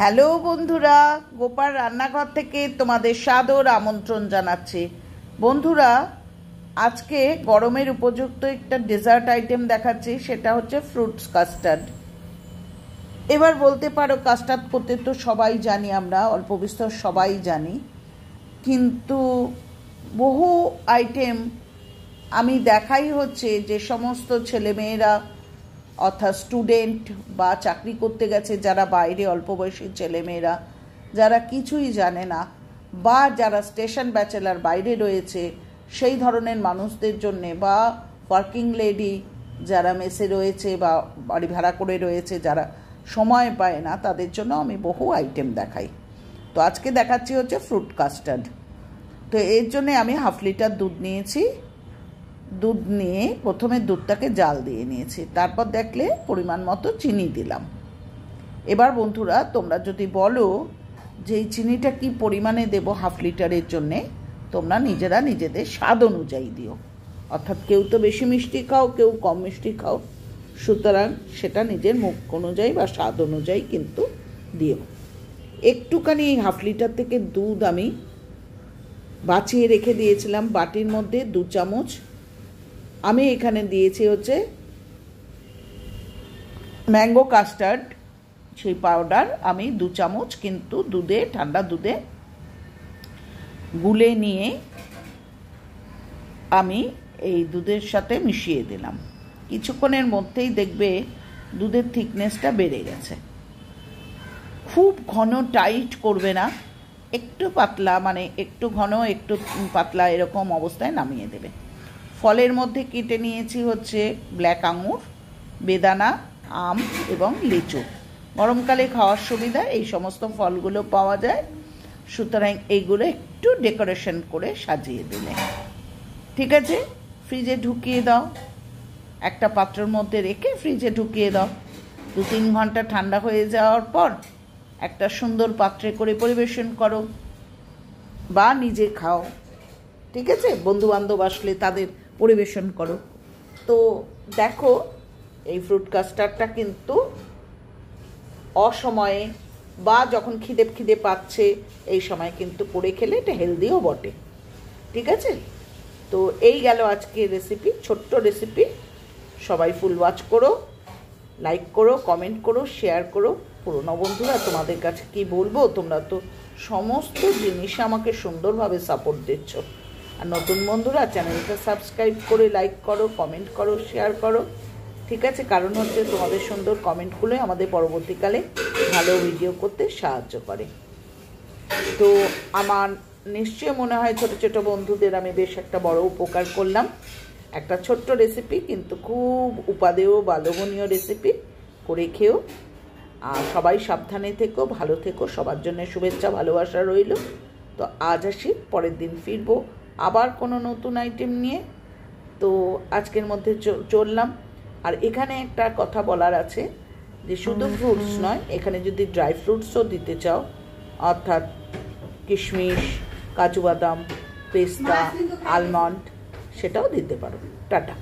Hello বন্ধুরা, গোপাল রান্নাঘর থেকে তোমাদের সাদর আমন্ত্রণ জানাচ্ছি। বন্ধুরা, আজকে গরমের উপযুক্ত একটা ডেজার্ট আইটেম দেখাচ্ছি, সেটা হচ্ছে ফ্রুটস কাস্টার্ড। এবার বলতে পারো কাস্টার্ড করতে তো সবাই জানি, আমরা অল্প বিস্তর সবাই জানি, কিন্তু বহু আইটেম আমি দেখাই হচ্ছে যে সমস্ত ছেলেমেয়েরা অর্থাৎ স্টুডেন্ট বা চাকরি করতে গেছে যারা বাইরে, অল্প বয়সী ছেলেমেয়েরা যারা কিছুই জানে না, বা যারা স্টেশন ব্যাচেলার বাইরে রয়েছে সেই ধরনের মানুষদের জন্যে, বা ওয়ার্কিং লেডি যারা মেসে রয়েছে বা বাড়ি ভাড়া করে রয়েছে, যারা সময় পায় না, তাদের জন্য আমি বহু আইটেম দেখাই। তো আজকে দেখাচ্ছি হচ্ছে ফ্রুট কাস্টার্ড। তো এর জন্যে আমি 1/2 লিটার দুধ নিয়েছি। দুধ নিয়ে প্রথমে দুধটাকে জাল দিয়ে নিয়েছি, তারপর দেখলে পরিমাণ মতো চিনি দিলাম। এবার বন্ধুরা, তোমরা যদি বলো যে এই চিনিটা কি পরিমাণে দেব 1/2 লিটারের জন্যে, তোমরা নিজেরা নিজেদের স্বাদ অনুযায়ী দিও। অর্থাৎ কেউ তো বেশি মিষ্টি খাও, কেউ কম মিষ্টি খাও, সুতরাং সেটা নিজের মুখ অনুযায়ী বা স্বাদ অনুযায়ী কিন্তু দিও। একটুখানি 1/2 লিটার থেকে দুধ আমি বাঁচিয়ে রেখে দিয়েছিলাম বাটির মধ্যে 2 চামচ। আমি এখানে দিয়েছি হচ্ছে ম্যাঙ্গো কাস্টার্ড, সেই পাউডার আমি 2 চামচ কিন্তু দুধে, ঠান্ডা দুধে গুলে নিয়ে আমি এই দুধের সাথে মিশিয়ে দিলাম। কিছুক্ষণের মধ্যেই দেখবে দুধের থিকনেসটা বেড়ে গেছে। খুব ঘন টাইট করবে না, একটু পাতলা, মানে একটু ঘন একটু পাতলা এরকম অবস্থায় নামিয়ে দেবে। ফলের মধ্যে কেটে নিয়েছি হচ্ছে ব্ল্যাক আঙুর, বেদানা, আম এবং লিচু। গরমকালে খাওয়ার সুবিধা এই সমস্ত ফলগুলো পাওয়া যায়, সুতরাং এইগুলো একটু ডেকোরেশন করে সাজিয়ে দিলে ঠিক আছে। ফ্রিজে ঢুকিয়ে দাও, একটা পাত্রের মধ্যে রেখে ফ্রিজে ঢুকিয়ে দাও। 2-3 ঘন্টা ঠান্ডা হয়ে যাওয়ার পর একটা সুন্দর পাত্রে করে পরিবেশন করো বা নিজে খাও, ঠিক আছে। বন্ধুবান্ধব আসলে তাদের পরিবেশন করো। তো দেখো, এই ফ্রুট কাস্টার্ডটা কিন্তু অসময়ে বা যখন খিদে পাচ্ছে এই সময় কিন্তু করে খেলে এটা হেলদিও বটে, ঠিক আছে। তো এই গেল আজকের রেসিপি, ছোট্ট রেসিপি। সবাই ফুল ওয়াচ করো, লাইক করো, কমেন্ট করো, শেয়ার করো। পুরনো বন্ধুরা, তোমাদের কাছে কি বলবো, তোমরা তো সমস্ত জিনিসে আমাকে সুন্দরভাবে সাপোর্ট দিচ্ছ। আর নতুন বন্ধুরা, চ্যানেলটা সাবস্ক্রাইব করে লাইক করো, কমেন্ট করো, শেয়ার করো, ঠিক আছে। কারণ হচ্ছে তোমাদের সুন্দর কমেন্টগুলোই আমাদের পরবর্তীকালে ভালো ভিডিও করতে সাহায্য করে। তো আমার নিশ্চয়ই মনে হয় ছোট ছোট বন্ধুদের আমি বেশ একটা বড় উপকার করলাম। একটা ছোট্ট রেসিপি, কিন্তু খুব উপাদেয় বা লোভনীয় রেসিপি। করে খেও। আর সবাই সাবধানে থেকো, ভালো থেকো। সবার জন্য শুভেচ্ছা, ভালোবাসা রইল। তো আজ আসি, পরের দিন ফিরবো আবার কোনো নতুন আইটেম নিয়ে। তো আজকের মধ্যে চললাম। আর এখানে একটা কথা বলার আছে যে শুধু ফ্রুটস নয়, এখানে যদি ড্রাই ফ্রুটসও দিতে চাও, অর্থাৎ কিশমিশ, কাজু বাদাম, পেস্তা, আলমন্ড, সেটাও দিতে পারো। টাটা।